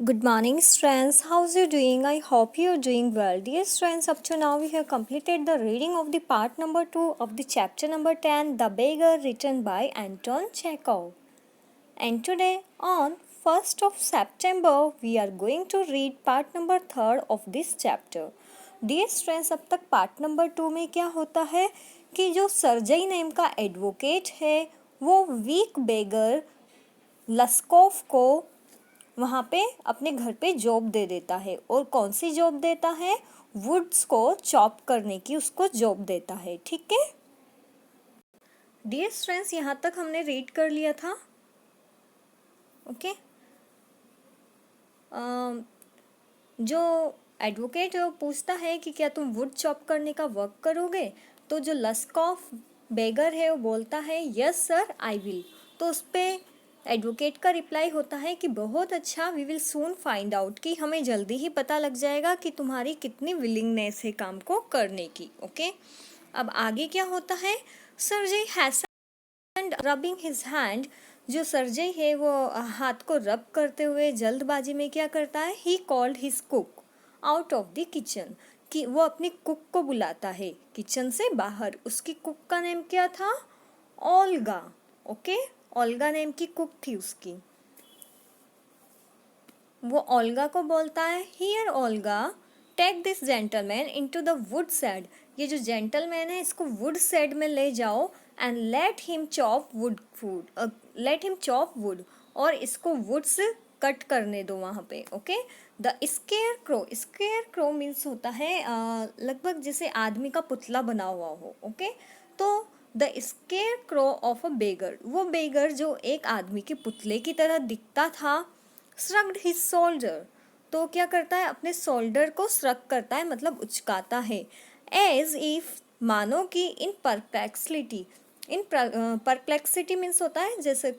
Good morning, students. How's you doing? I hope you're doing well. Dear students, up to now we have completed the reading of the part number 2 of the chapter number 10, The Beggar, written by Anton Chekhov. And today, on 1st of September, we are going to read part number 3 of this chapter. Dear students, अब तक part number 2 में क्या होता है कि जो Sergei name का advocate है वो वीक बेगर लस्कोफ को वहाँ पे अपने घर पे जॉब दे देता है। और कौन सी जॉब देता है? वुड्स को चॉप करने की उसको जॉब देता है। ठीक है डियर स्टूडेंट्स, यहाँ तक हमने रीड कर लिया था। ओके जो एडवोकेट है वो पूछता है कि क्या तुम वुड चॉप करने का वर्क करोगे? तो जो लस्कॉफ बेगर है वो बोलता है यस सर आई विल। तो उस पर एडवोकेट का रिप्लाई होता है कि बहुत अच्छा, we will soon find out, कि हमें जल्दी ही पता लग जाएगा कि तुम्हारी कितनी विलिंगनेस है काम को करने की। ओके अब आगे क्या होता है? Sergei hasten rubbing his hand. जो सर्जेई है वो हाथ को रब करते हुए जल्दबाजी में क्या करता है? He called his cook out of the kitchen, कि वो अपनी कुक को बुलाता है किचन से बाहर। उसकी कुक का नेम क्या था? ओल्गा। ओके ओल्गा नेम की कुक थी उसकी। वो ओल्गा को बोलता है here Olga take this gentleman into the wood shed. ये जो जेंटलमैन है इसको वुड शेड में ले जाओ and let him chop wood, और इसको वुड्स कट करने दो वहाँ पे। Okay the square crow means होता है लगभग जैसे आदमी का पुतला बना हुआ हो। ओके तो the scarecrow of a beggar, वो बेगर जो एक आदमी के पुतले की तरह दिखता था, श्रग्ड हिज शोल्डर, तो क्या करता है? अपने शोल्डर को श्रग करता है, मतलब उचकाता है। एज इफ, मानो कि इन परप्लेक्सिटी मीन्स होता है जैसे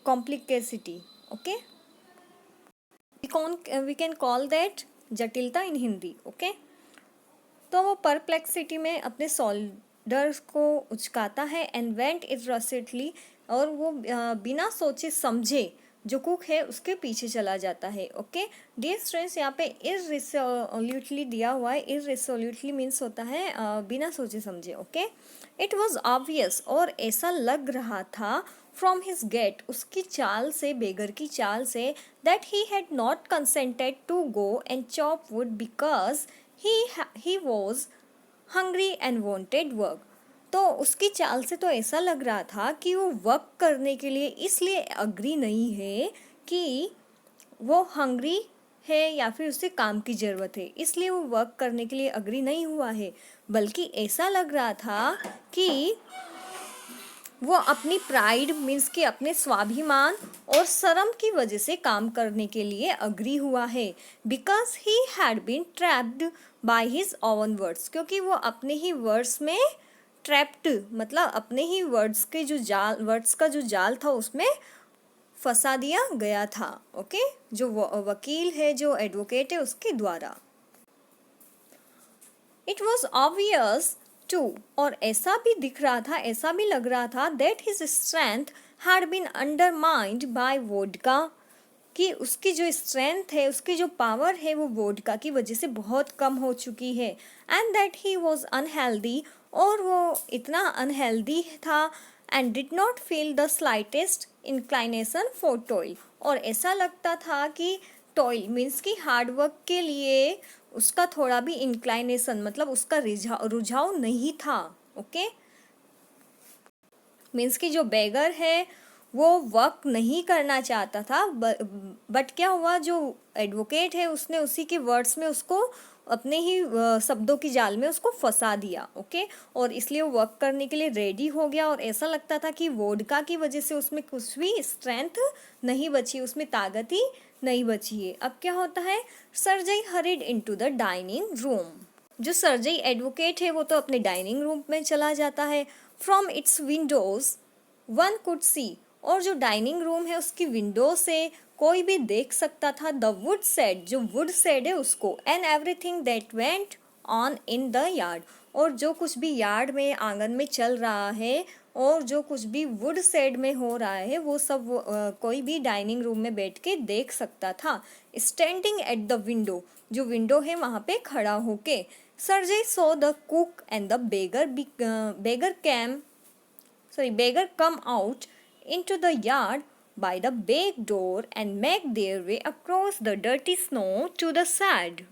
complicacy. Okay we can call that जटिलता इन हिंदी। ओके तो वो परप्लेक्सिटी में अपने शोल्डर्स को उचकाता है एंड वेंट इररेस्टली, और वो बिना सोचे समझे जो कुक है उसके पीछे चला जाता है। ओके डियर स्टूडेंट्स, यहाँ पे इररिसोल्यूटली दिया हुआ है। इररिसोल्यूटली मीन्स होता है बिना सोचे समझे। ओके इट वॉज ऑब्वियस, और ऐसा लग रहा था, फ्रॉम हिज गेट, उसकी चाल से, बेगर की चाल से, that he had not consented to go and chop wood because he was hungry and wanted work। तो उसकी चाल से तो ऐसा लग रहा था कि वो वर्क करने के लिए इसलिए अग्री नहीं है कि वो हंग्री है या फिर उसे काम की ज़रूरत है, इसलिए वो वर्क करने के लिए अग्री नहीं हुआ है, बल्कि ऐसा लग रहा था कि वो अपनी प्राइड मीन्स कि अपने स्वाभिमान और शर्म की वजह से काम करने के लिए अग्री हुआ है। Because he had been trapped by his own words, क्योंकि वो अपने ही वर्ड्स में ट्रैप्ड, मतलब अपने ही वर्ड्स का जो जाल था उसमें फंसा दिया गया था। ओके जो वकील है, जो एडवोकेट है, उसके द्वारा। इट वॉज ऑब्वियस टू, और ऐसा भी दिख रहा था, ऐसा भी लग रहा था, that his strength had been undermined by vodka, कि उसकी जो स्ट्रेंथ है, उसकी जो पावर है, वो वोडका की वजह से बहुत कम हो चुकी है। And that he was unhealthy, और वो इतना अनहेल्दी था, and did not feel the slightest inclination for toil, और ऐसा लगता था कि टॉयल मीन्स कि हार्ड वर्क के लिए उसका थोड़ा भी इंक्लाइनेशन, मतलब उसका रुझाव नहीं था। ओके मीन्स कि जो बेगर है वो वर्क नहीं करना चाहता था, बट क्या हुआ, जो एडवोकेट है उसने उसी के वर्ड्स में उसको अपने ही शब्दों की जाल में उसको फंसा दिया। ओके और इसलिए वो वर्क करने के लिए रेडी हो गया, और ऐसा लगता था कि वोडका की वजह से उसमें कुछ भी स्ट्रेंथ नहीं बची, उसमें ताकत ही नहीं बची है। अब क्या होता है? Sergei hurried into the dining room. जो सर्जेई एडवोकेट है वो तो अपने डाइनिंग रूम में चला जाता है। From its Windows one could see, और जो डाइनिंग रूम है उसकी विंडो से कोई भी देख सकता था द वुड शेड, जो वुड शेड है उसको, and everything that went on in the yard, और जो कुछ भी यार्ड में, आंगन में चल रहा है, और जो कुछ भी वुड शेड में हो रहा है वो सब कोई भी डाइनिंग रूम में बैठ के देख सकता था। स्टैंडिंग एट द विंडो, जो विंडो है वहाँ पे खड़ा होके। सर्जई saw the cook and the beggar come out into the yard by the back door and make their way across the dirty snow to the shed.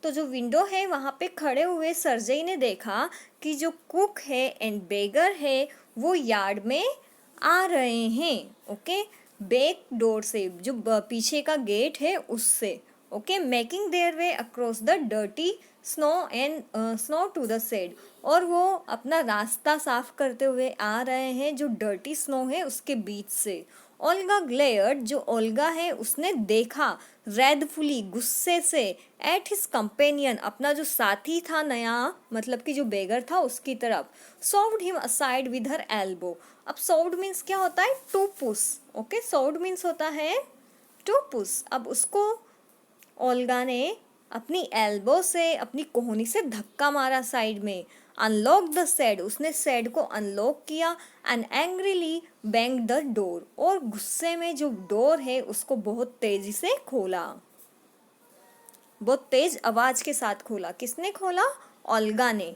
तो जो window है वहाँ पे खड़े हुए सर्जई ने देखा कि जो कुक है एंड बेगर है वो यार्ड में आ रहे हैं। ओके, बैक डोर से, जो पीछे का गेट है उससे। Okay, making their way across the dirty snow to the shed, और वो अपना रास्ता साफ करते हुए आ रहे हैं जो डर्टी स्नो है उसके बीच से। ओल्गा ग्लेयर्ड, जो ओल्गा है उसने देखा रेडफुली, गुस्से से, एट हिज कंपेनियन, अपना जो साथी था नया, मतलब कि जो बेगर था उसकी तरफ। Shoved him aside with her elbow. अब सॉव्ड मीन्स क्या होता है? To push. Okay, shoved means होता है टू पुश। अब उसको ओल्गा ने अपनी एल्बो से, अपनी कोहनी से धक्का मारा साइड में। अनलॉक द शेड, उसने शेड को अनलॉक किया। And angrily bang the door, और गुस्से में जो डोर है उसको बहुत तेजी से खोला, बहुत तेज आवाज के साथ खोला। किसने खोला? ओल्गा ने।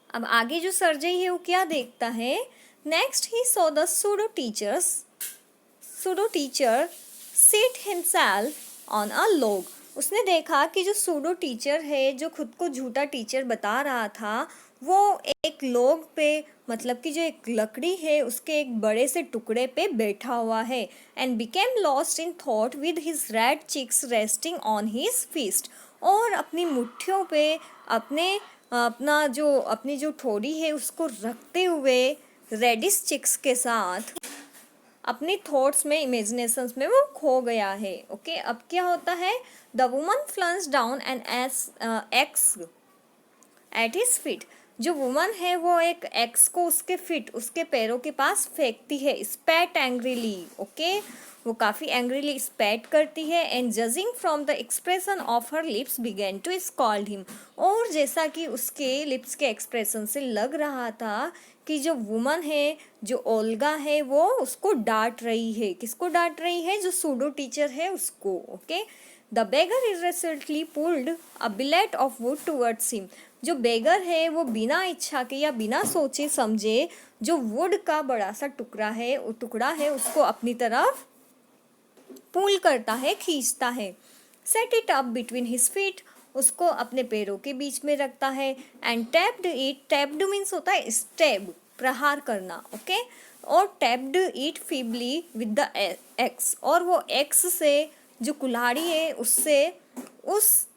अब आगे जो सर्जई है वो क्या देखता है? Next he saw the pseudo teacher seat himself on a log. उसने देखा कि जो सूडो टीचर है, जो खुद को झूठा टीचर बता रहा था, वो एक लॉग पे, मतलब कि जो एक लकड़ी है उसके एक बड़े से टुकड़े पे बैठा हुआ है। And became lost in thought with his red cheeks resting on his fist, और अपनी मुट्ठियों पे अपनी जो ठोड़ी है उसको रखते हुए रेडिश चिक्स के साथ अपनी थॉट्स में, इमेजिनेशंस में वो खो गया है। ओके, अब क्या होता है? The woman flings down an axe at his feet. जो वुमन है वो एक एक्स को उसके पैरों के पास फेंकती है। स्पैट एंग्रीली। ओके, वो काफ़ी एंग्रीली स्पैट करती है। And judging from the expression of her lips began to scold him, और जैसा कि उसके लिप्स के एक्सप्रेशन से लग रहा था कि जो वुमन है, जो ओल्गा है, वो उसको डांट रही है। किसको डांट रही है? जो सूडो टीचर है उसको। Okay, the beggar irresolutely pulled a billet of wood towards him. जो बेगर है वो बिना इच्छा के या बिना सोचे समझे जो वुड का बड़ा सा टुकड़ा है उसको अपनी तरफ पुल करता है, खींचता है। Set it up between his feet, उसको अपने पैरों के बीच में रखता है। एंड टैप्ड मीन्स होता है स्टेब, प्रहार करना। ओके, और tapped it feebly with the x, और वो एक्स से, जो कुल्हाड़ी है उससे उस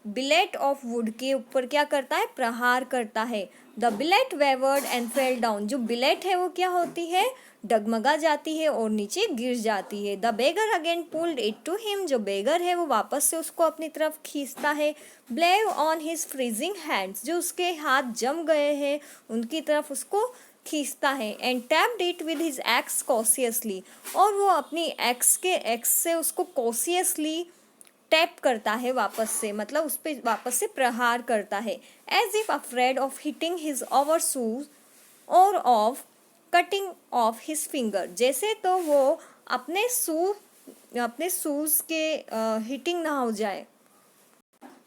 बिलेट ऑफ वुड के ऊपर क्या करता है? प्रहार करता है। The billet wavered and fell down. जो बिलेट है वो क्या होती है? डगमगा जाती है और नीचे गिर जाती है। The beggar again pulled it to him. जो बेगर है वो वापस से उसको अपनी तरफ खींचता है। ब्लेव ऑन हिज फ्रीजिंग हैंड्स, जो उसके हाथ जम गए हैं उनकी तरफ उसको खींचता है। And tapped it with his axe cautiously, और वो अपनी एक्स से उसको कॉशियसली टैप करता है वापस से, मतलब उस पर वापस से प्रहार करता है। As if afraid of hitting his over shoes or of cutting off his finger. जैसे तो वो अपने शूज के हिटिंग ना हो जाए,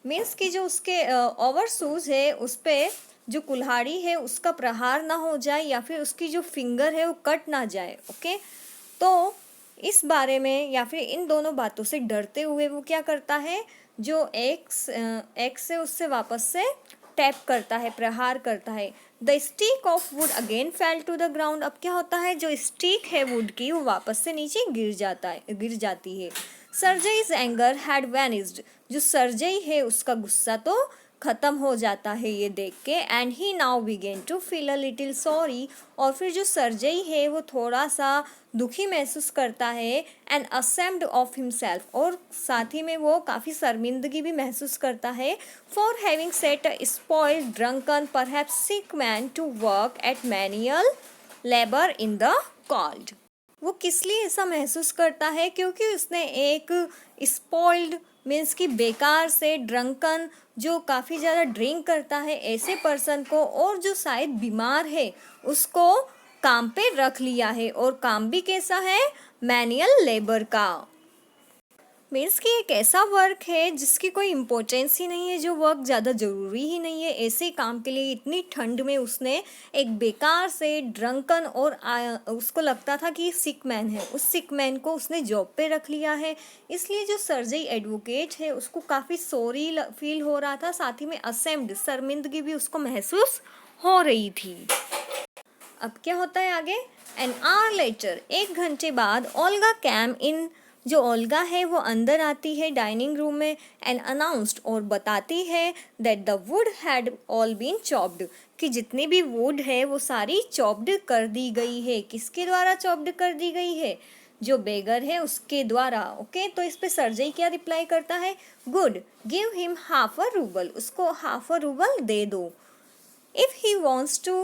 मीन्स कि जो उसके ओवर शूज है उस पर जो कुल्हाड़ी है उसका प्रहार ना हो जाए, या फिर उसकी जो फिंगर है वो कट ना जाए। ओके, तो इस बारे में या फिर इन दोनों बातों से डरते हुए वो क्या करता है? जो एक्स से उससे वापस से टैप करता है, प्रहार करता है। The stick of wood again fell to the ground. अब क्या होता है? जो स्टिक है वुड की वो वापस से नीचे गिर जाती है। सर्जईज एंगर हैड वैनिस्ड। जो सर्जई है उसका गुस्सा तो ख़त्म हो जाता है ये देख के। And he now began to feel a little sorry, और फिर जो सर्जई है वो थोड़ा सा दुखी महसूस करता है। एंड असेम्ड ऑफ हिमसेल्फ, और साथ ही में वो काफ़ी शर्मिंदगी भी महसूस करता है। For having set a spoiled drunken perhaps sick man to work at manual labour in the cold. वो किस लिए ऐसा महसूस करता है? क्योंकि उसने एक स्पॉइल्ड मीन्स कि बेकार से ड्रंकन, जो काफ़ी ज़्यादा ड्रिंक करता है, ऐसे पर्सन को और जो शायद बीमार है उसको काम पे रख लिया है। और काम भी कैसा है? मैनुअल लेबर का। मीन्स कि एक ऐसा वर्क है जिसकी कोई इम्पोर्टेंस ही नहीं है, जो वर्क ज़्यादा ज़रूरी ही नहीं है। ऐसे काम के लिए इतनी ठंड में उसने एक बेकार से ड्रंकन और उसको लगता था कि सिक मैन है, उस सिक मैन को उसने जॉब पे रख लिया है। इसलिए जो सर्जरी एडवोकेट है उसको काफ़ी सॉरी फील हो रहा था, साथ ही में असेम्ड, शर्मिंदगी भी उसको महसूस हो रही थी। अब क्या होता है आगे? एन आवर लेटर, 1 घंटे बाद, ओल्गा कैम इन, जो ओल्गा है वो अंदर आती है डाइनिंग रूम में, एंड अनाउंस्ड, और बताती है that the wood had all been chopped, कि जितनी भी वुड है वो सारी चॉप्ड कर दी गई है। किसके द्वारा चॉप्ड कर दी गई है? जो बेगर है उसके द्वारा। ओके, तो इस पे सर्जरी क्या रिप्लाई करता है? Good, give him half a rouble, उसको हाफ अ रूबल दे दो। If he wants to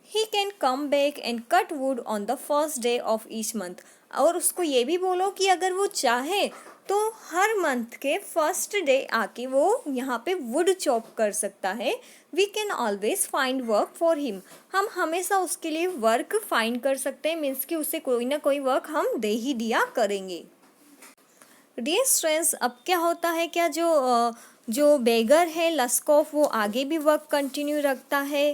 he can come back and cut wood on the first day of each month, और उसको ये भी बोलो कि अगर वो चाहे तो हर मंथ के फर्स्ट डे आके वो यहाँ पे वुड चॉप कर सकता है। We can always find work for him, हम हमेशा उसके लिए वर्क फाइंड कर सकते हैं, मीन्स कि उसे कोई ना कोई वर्क हम दे ही दिया करेंगे। डियर स्टूडेंट्स, अब क्या होता है, क्या जो बेगर है लस्कोफ, वो आगे भी वर्क कंटिन्यू रखता है?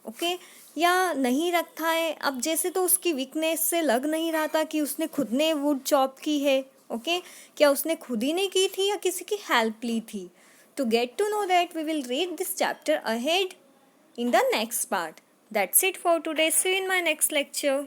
ओके, या नहीं रखता है? अब जैसे तो उसकी वीकनेस से लग नहीं रहा था कि उसने खुद ने वुड चॉप की है। ओके, क्या उसने खुद ही नहीं की थी या किसी की हेल्प ली थी? To get to know that we will read this chapter ahead in the next part. That's it for today. See you in my next lecture.